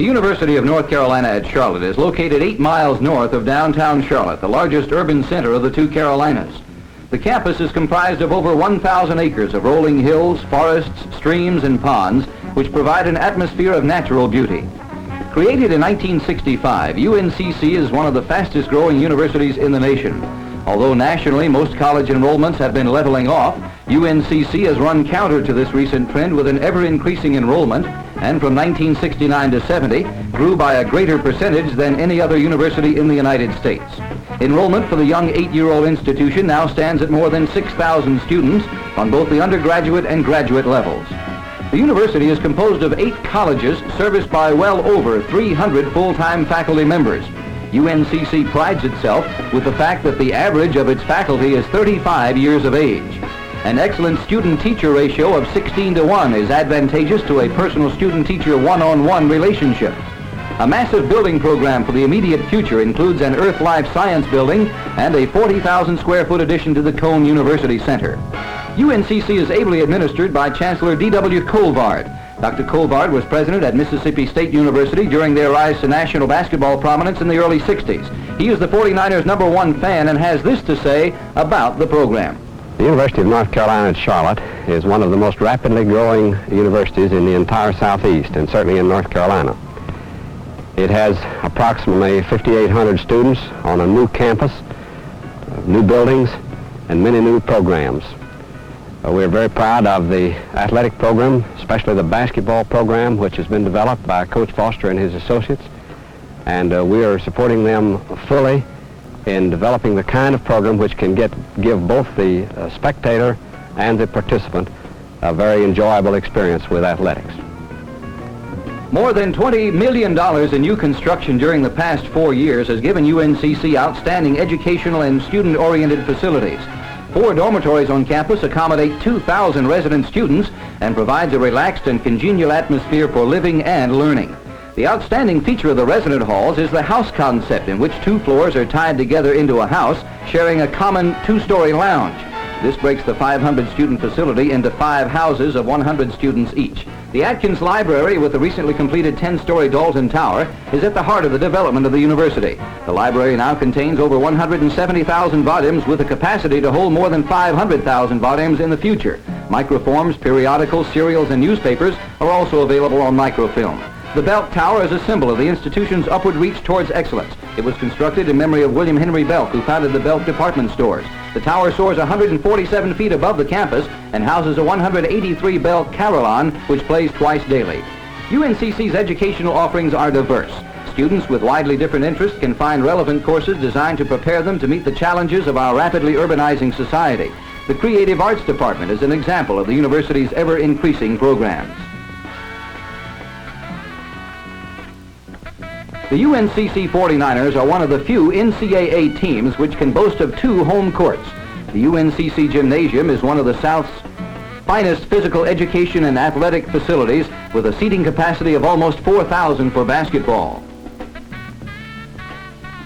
The University of North Carolina at Charlotte is located 8 miles north of downtown Charlotte, the largest urban center of the two Carolinas. The campus is comprised of over 1,000 acres of rolling hills, forests, streams, and ponds, which provide an atmosphere of natural beauty. Created in 1965, UNCC is one of the fastest growing universities in the nation. Although nationally most college enrollments have been leveling off, UNCC has run counter to this recent trend with an ever-increasing enrollment, and from 1969 to 70 grew by a greater percentage than any other university in the United States. Enrollment for the young 8-year-old institution now stands at more than 6,000 students on both the undergraduate and graduate levels. The university is composed of 8 colleges serviced by well over 300 full-time faculty members. UNCC prides itself with the fact that the average of its faculty is 35 years of age. An excellent student-teacher ratio of 16:1 is advantageous to a personal student-teacher one-on-one relationship. A massive building program for the immediate future includes an Earth Life Science building and a 40,000 square foot addition to the Cone University Center. UNCC is ably administered by Chancellor D.W. Colvard. Dr. Colvard was president at Mississippi State University during their rise to national basketball prominence in the early 60s. He is the 49ers' #1 fan and has this to say about the program. The University of North Carolina at Charlotte is one of the most rapidly growing universities in the entire Southeast, and certainly in North Carolina. It has approximately 5,800 students on a new campus, new buildings, and many new programs. We're very proud of the athletic program, especially the basketball program, which has been developed by Coach Foster and his associates, and we are supporting them fully in developing the kind of program which can give both the spectator and the participant a very enjoyable experience with athletics. More than $20 million in new construction during the past 4 years has given UNCC outstanding educational and student-oriented facilities. 4 dormitories on campus accommodate 2,000 resident students and provides a relaxed and congenial atmosphere for living and learning. The outstanding feature of the resident halls is the house concept, in which 2 floors are tied together into a house, sharing a common 2-story lounge. This breaks the 500-student facility into 5 houses of 100 students each. The Atkins Library, with the recently completed 10-story Dalton Tower, is at the heart of the development of the university. The library now contains over 170,000 volumes with a capacity to hold more than 500,000 volumes in the future. Microforms, periodicals, serials, and newspapers are also available on microfilm. The Belk Tower is a symbol of the institution's upward reach towards excellence. It was constructed in memory of William Henry Belk, who founded the Belk department stores. The tower soars 147 feet above the campus and houses a 183 Belk carillon, which plays twice daily. UNCC's educational offerings are diverse. Students with widely different interests can find relevant courses designed to prepare them to meet the challenges of our rapidly urbanizing society. The Creative Arts Department is an example of the university's ever-increasing programs. The UNCC 49ers are one of the few NCAA teams which can boast of 2 home courts. The UNCC Gymnasium is one of the South's finest physical education and athletic facilities, with a seating capacity of almost 4,000 for basketball.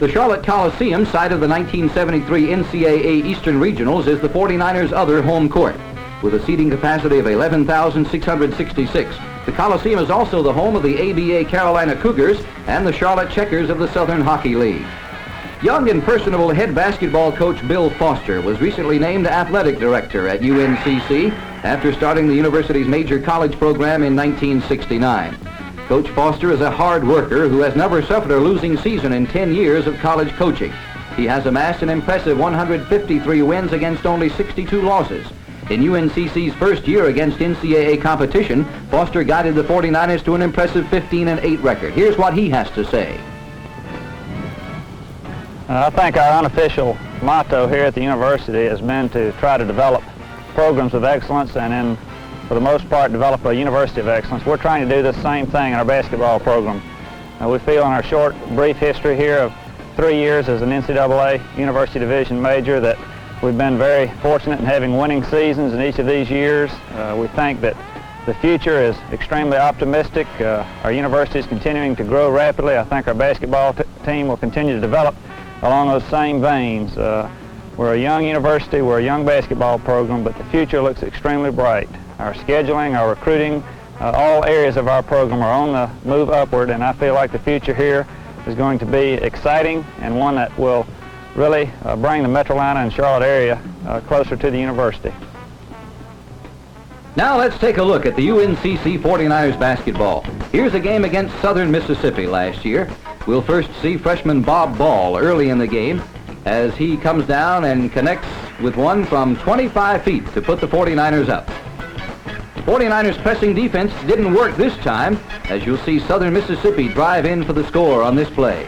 The Charlotte Coliseum, site of the 1973 NCAA Eastern Regionals, is the 49ers' other home court. With a seating capacity of 11,666, the Coliseum is also the home of the ABA Carolina Cougars and the Charlotte Checkers of the Southern Hockey League. Young and personable head basketball coach Bill Foster was recently named athletic director at UNCC after starting the university's major college program in 1969. Coach Foster is a hard worker who has never suffered a losing season in 10 years of college coaching. He has amassed an impressive 153 wins against only 62 losses. In UNCC's first year against NCAA competition, Foster guided the 49ers to an impressive 15-8 record. Here's what he has to say. I think our unofficial motto here at the university has been to try to develop programs of excellence and for the most part, develop a university of excellence. We're trying to do the same thing in our basketball program. We feel in our short, brief history here of 3 years as an NCAA University Division major that we've been very fortunate in having winning seasons in each of these years. We think that the future is extremely optimistic. Our university is continuing to grow rapidly. I think our basketball team will continue to develop along those same veins. We're a young university, we're a young basketball program, but the future looks extremely bright. Our scheduling, our recruiting, all areas of our program are on the move upward, and I feel like the future here is going to be exciting and one that will really bring the Metrolina and Charlotte area closer to the university. Now let's take a look at the UNCC 49ers basketball. Here's a game against Southern Mississippi last year. We'll first see freshman Bob Ball early in the game as he comes down and connects with one from 25 feet to put the 49ers up. 49ers pressing defense didn't work this time, as you'll see Southern Mississippi drive in for the score on this play.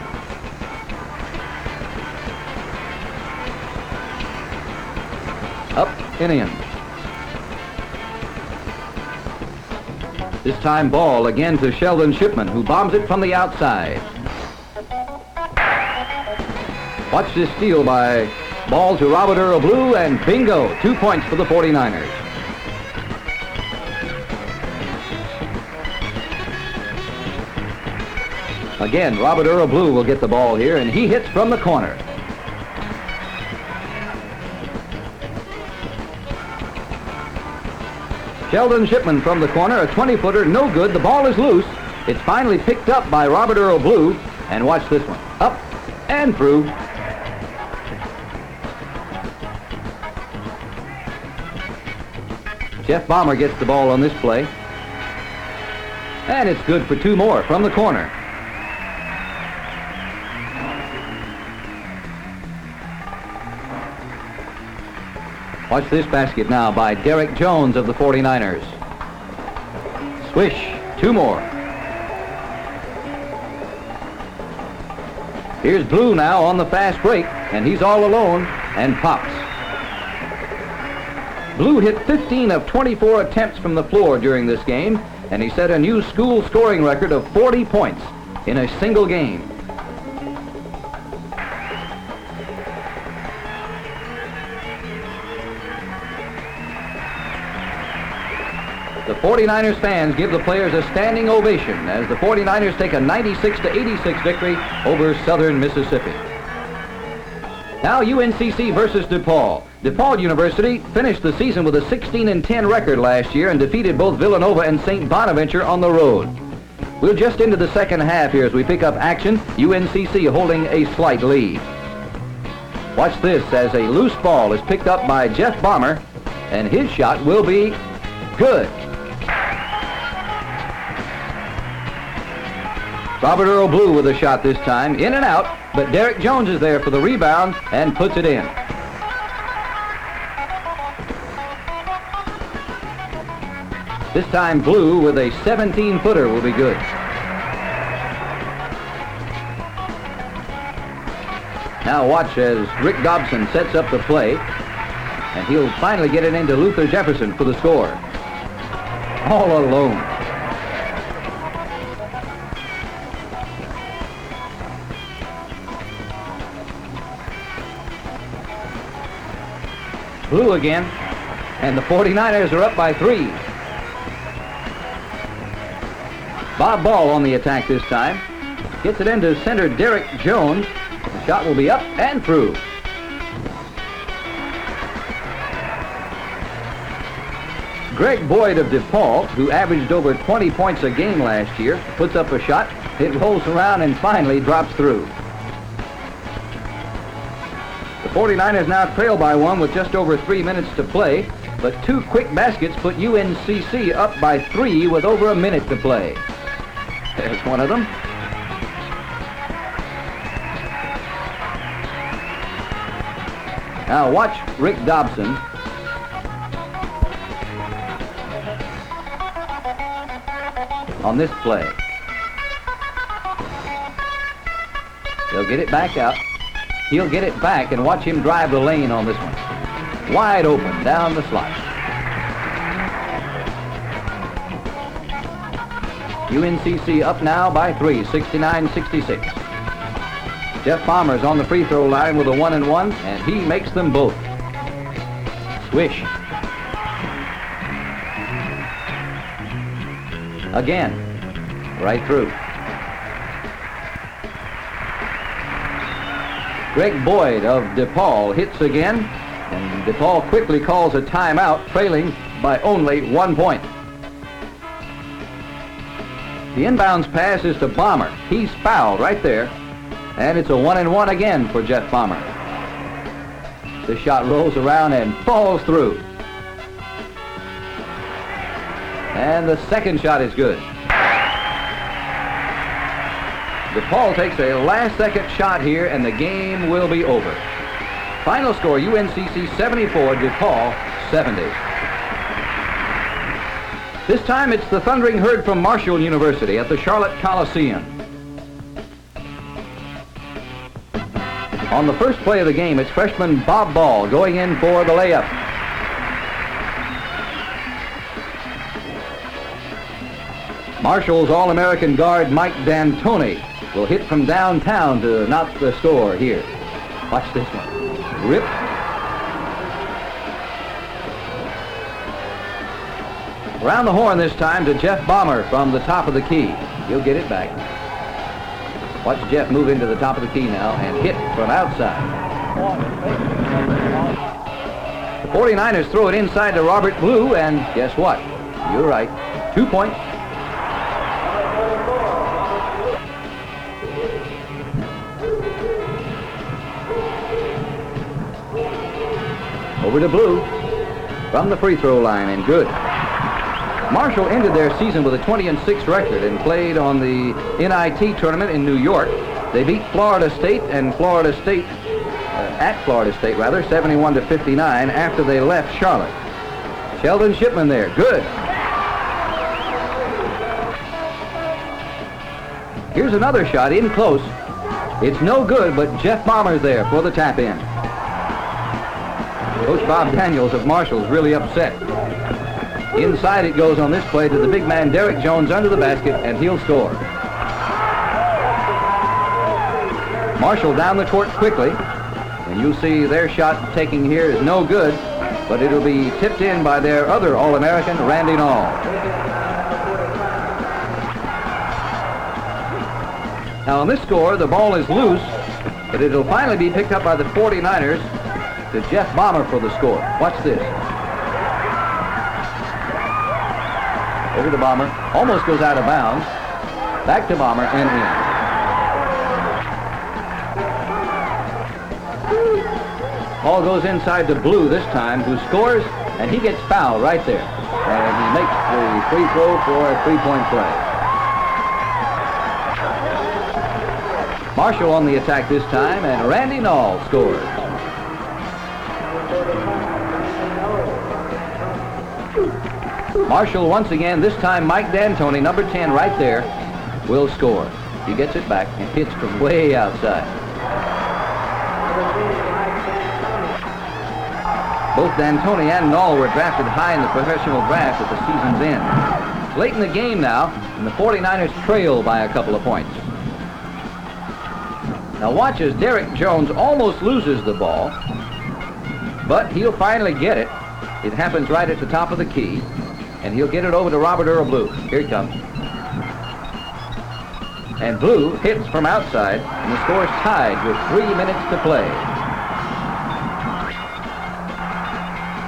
Up and in. This time Ball again to Sheldon Shipman, who bombs it from the outside. Watch this steal by Ball to Robert Earl Blue, and bingo, 2 points for the 49ers. Again, Robert Earl Blue will get the ball here, and he hits from the corner. Sheldon Shipman from the corner, a 20-footer, no good. The ball is loose. It's finally picked up by Robert Earl Blue, and watch this one. Up and through. Jeff Bomber gets the ball on this play. And it's good for 2 more from the corner. Watch this basket now by Derek Jones of the 49ers. Swish, 2 more. Here's Blue now on the fast break, and he's all alone and pops. Blue hit 15 of 24 attempts from the floor during this game, and he set a new school scoring record of 40 points in a single game. The 49ers fans give the players a standing ovation as the 49ers take a 96-86 victory over Southern Mississippi. Now UNCC versus DePaul. DePaul University finished the season with a 16-10 record last year and defeated both Villanova and St. Bonaventure on the road. We're just into the second half here as we pick up action, UNCC holding a slight lead. Watch this as a loose ball is picked up by Jeff Bomber, and his shot will be good. Robert Earl Blue with a shot this time, in and out, but Derek Jones is there for the rebound and puts it in. This time Blue with a 17-footer will be good. Now watch as Rick Dobson sets up the play, and he'll finally get it into Luther Jefferson for the score. All alone. Blue again, and the 49ers are up by 3. Bob Ball on the attack this time. Gets it into center Derek Jones. The shot will be up and through. Greg Boyd of DePaul, who averaged over 20 points a game last year, puts up a shot. It rolls around and finally drops through. The 49ers now trail by 1 with just over 3 minutes to play, but 2 quick baskets put UNCC up by 3 with over a minute to play. There's one of them. Now watch Rick Dobson. On this play. They'll get it back out. He'll get it back and watch him drive the lane on this one. Wide open down the slot. UNCC up now by 3, 69-66. Jeff Bomber's on the free throw line with a 1-and-1, and he makes them both. Swish. Again, right through. Greg Boyd of DePaul hits again, and DePaul quickly calls a timeout, trailing by only 1 point. The inbounds pass is to Bomber. He's fouled right there. And it's a 1-and-1 again for Jeff Bomber. The shot rolls around and falls through. And the second shot is good. DePaul takes a last-second shot here, and the game will be over. Final score, UNCC 74, DePaul 70. This time it's the Thundering Herd from Marshall University at the Charlotte Coliseum. On the first play of the game, it's freshman Bob Ball going in for the layup. Marshall's All-American guard Mike D'Antoni will hit from downtown to knock the score here. Watch this one. Rip. Around the horn this time to Jeff Bomber from the top of the key. He'll get it back. Watch Jeff move into the top of the key now and hit from outside. The 49ers throw it inside to Robert Blue, and guess what? You're right. 2 points. Over to Blue from the free throw line, and good. Marshall ended their season with a 20-6 record and played on the NIT tournament in New York. They beat Florida State and Florida State, at Florida State rather, 71-59 after they left Charlotte. Sheldon Shipman there, good. Here's another shot in close. It's no good, but Jeff Bomber's there for the tap in. Coach Bob Daniels of Marshall is really upset. Inside it goes on this play to the big man Derek Jones under the basket, and he'll score. Marshall down the court quickly, and you'll see their shot taking here is no good, but it'll be tipped in by their other All-American, Randy Nall. Now on this score, the ball is loose, but it'll finally be picked up by the 49ers to Jeff Bomber for the score. Watch this. Over to Bomber. Almost goes out of bounds. Back to Bomber and in. Ball goes inside to Blue this time, who scores, and he gets fouled right there. And he makes the free throw for a three-point play. Marshall on the attack this time, and Randy Nall scores. Marshall once again, this time Mike D'Antoni, number 10 right there, will score. He gets it back and hits from way outside. Both D'Antoni and Nall were drafted high in the professional draft at the season's end. Late in the game now, and the 49ers trail by a couple of points. Now watch as Derek Jones almost loses the ball, but he'll finally get it. It happens right at the top of the key, and he'll get it over to Robert Earl Blue. Here it comes. And Blue hits from outside, and the score is tied with 3 minutes to play.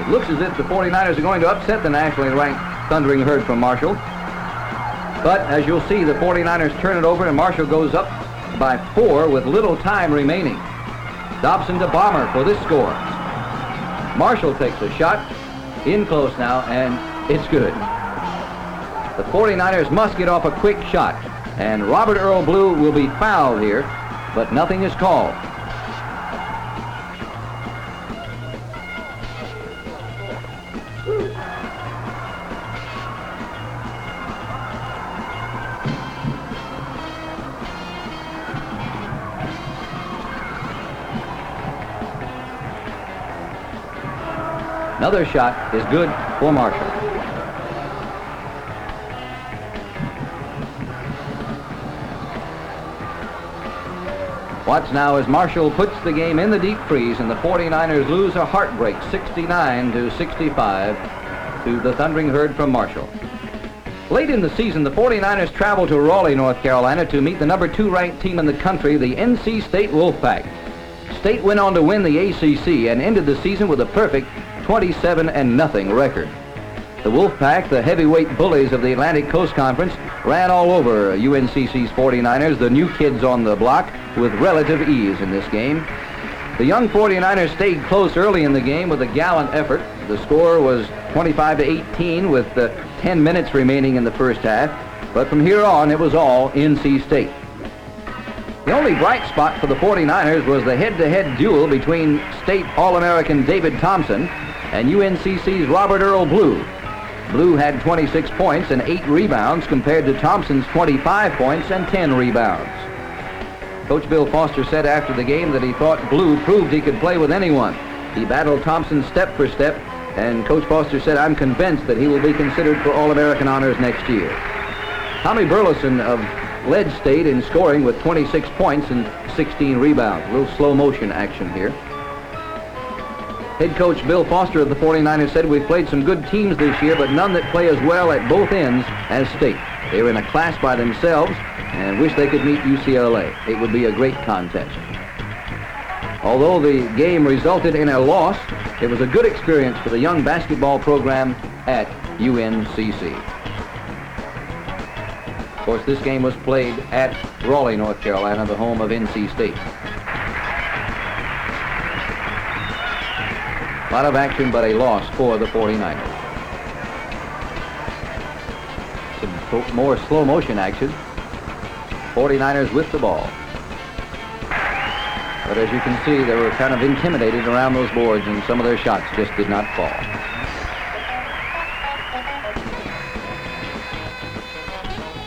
It looks as if the 49ers are going to upset the nationally ranked Thundering Herd from Marshall. But as you'll see, the 49ers turn it over, and Marshall goes up by 4 with little time remaining. Dobson to Bomber for this score. Marshall takes a shot, in close now, and it's good. The 49ers must get off a quick shot, and Robert Earl Blue will be fouled here, but nothing is called. Another shot is good for Marshall. Watch now as Marshall puts the game in the deep freeze, and the 49ers lose a heartbreak 69-65 to the Thundering Herd from Marshall. Late in the season, the 49ers traveled to Raleigh, North Carolina to meet the number 2 ranked team in the country, the NC State Wolfpack. State went on to win the ACC and ended the season with a perfect 27-0 record. The Wolfpack, the heavyweight bullies of the Atlantic Coast Conference, ran all over UNCC's 49ers, the new kids on the block, with relative ease in this game. The young 49ers stayed close early in the game with a gallant effort. The score was 25-18 with 10 minutes remaining in the first half. But from here on, it was all NC State. The only bright spot for the 49ers was the head-to-head duel between State All-American David Thompson and UNCC's Robert Earl Blue. Blue had 26 points and 8 rebounds compared to Thompson's 25 points and 10 rebounds. Coach Bill Foster said after the game that he thought Blue proved he could play with anyone. He battled Thompson step for step, and Coach Foster said, "I'm convinced that he will be considered for All-American honors next year." Tommy Burleson led State in scoring with 26 points and 16 rebounds. A little slow motion action here. Head coach Bill Foster of the 49ers said, "We've played some good teams this year, but none that play as well at both ends as State. They're in a class by themselves and wish they could meet UCLA. It would be a great contest." Although the game resulted in a loss, it was a good experience for the young basketball program at UNCC. Of course, this game was played at Raleigh, North Carolina, the home of NC State. A lot of action, but a loss for the 49ers. Some more slow motion action. 49ers with the ball. But as you can see, they were kind of intimidated around those boards, and some of their shots just did not fall.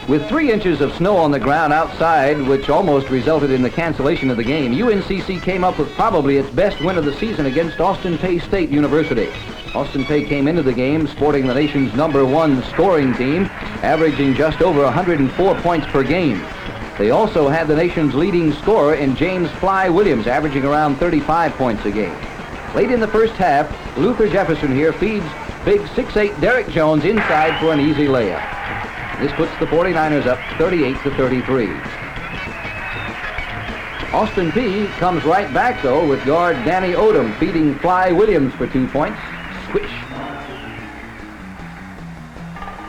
With 3 inches of snow on the ground outside, which almost resulted in the cancellation of the game, UNCC came up with probably its best win of the season against Austin Peay State University. Austin Peay came into the game sporting the nation's #1 scoring team, averaging just over 104 points per game. They also had the nation's leading scorer in James Fly Williams, averaging around 35 points a game. Late in the first half, Luther Jefferson here feeds big 6'8" Derek Jones inside for an easy layup. This puts the 49ers up 38-33. Austin Peay comes right back, though, with guard Danny Odom feeding Fly Williams for 2 points. Squish.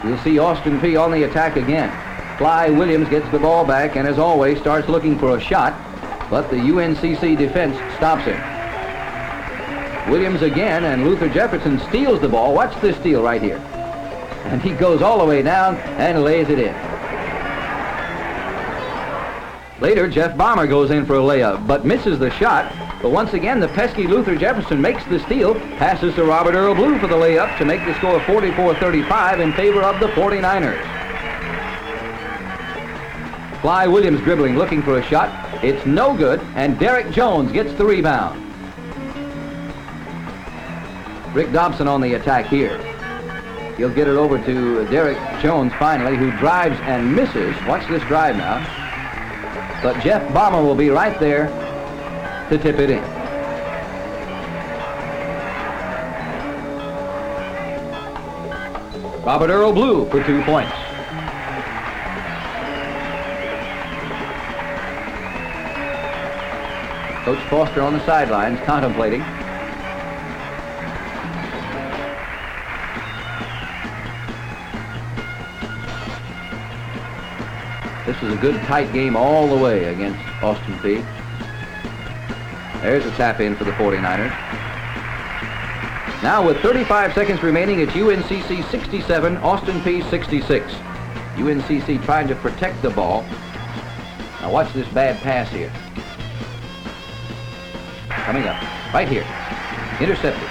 We'll see Austin Peay on the attack again. Fly Williams gets the ball back and, as always, starts looking for a shot, but the UNCC defense stops him. Williams again, and Luther Jefferson steals the ball. Watch this steal right here. And he goes all the way down and lays it in. Later, Jeff Bomber goes in for a layup, but misses the shot. But once again, the pesky Luther Jefferson makes the steal, passes to Robert Earl Blue for the layup to make the score 44-35 in favor of the 49ers. Fly Williams dribbling, looking for a shot. It's no good, and Derek Jones gets the rebound. Rick Dobson on the attack here. He'll get it over to Derek Jones finally, who drives and misses. Watch this drive now. But Jeff Bomber will be right there to tip it in. Robert Earl Blue for 2 points. Coach Foster on the sidelines contemplating. This was a good tight game all the way against Austin Peay. There's a tap in for the 49ers. Now with 35 seconds remaining, it's UNCC 67, Austin Peay 66. UNCC trying to protect the ball. Now watch this bad pass here. Coming up, right here. Intercepted.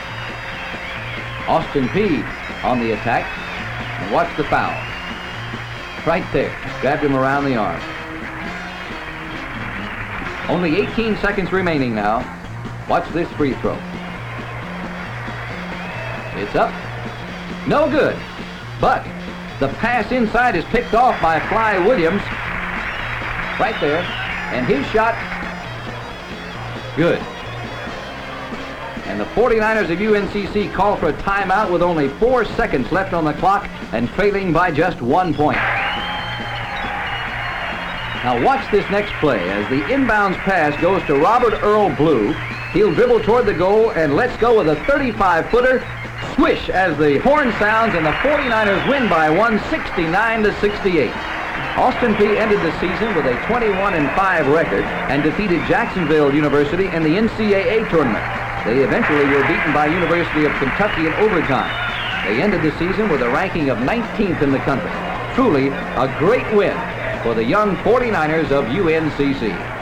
Austin Peay on the attack. And watch the foul. Right there. Grabbed him around the arm. Only 18 seconds remaining now. Watch this free throw. It's up. No good. But the pass inside is picked off by Fly Williams. Right there. And his shot, good. And the 49ers of UNCC call for a timeout with only 4 seconds left on the clock and trailing by just 1 point. Now watch this next play as the inbounds pass goes to Robert Earl Blue. He'll dribble toward the goal and let's go with a 35-footer. Swish as the horn sounds and the 49ers win by 1, 69-68. Austin Peay ended the season with a 21-5 record and defeated Jacksonville University in the NCAA tournament. They eventually were beaten by University of Kentucky in overtime. They ended the season with a ranking of 19th in the country. Truly a great win for the young 49ers of UNCC.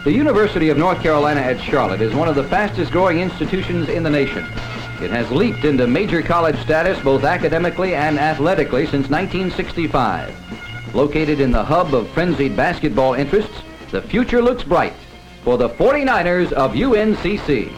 The University of North Carolina at Charlotte is one of the fastest growing institutions in the nation. It has leaped into major college status both academically and athletically since 1965. Located in the hub of frenzied basketball interests, the future looks bright for the 49ers of UNCC.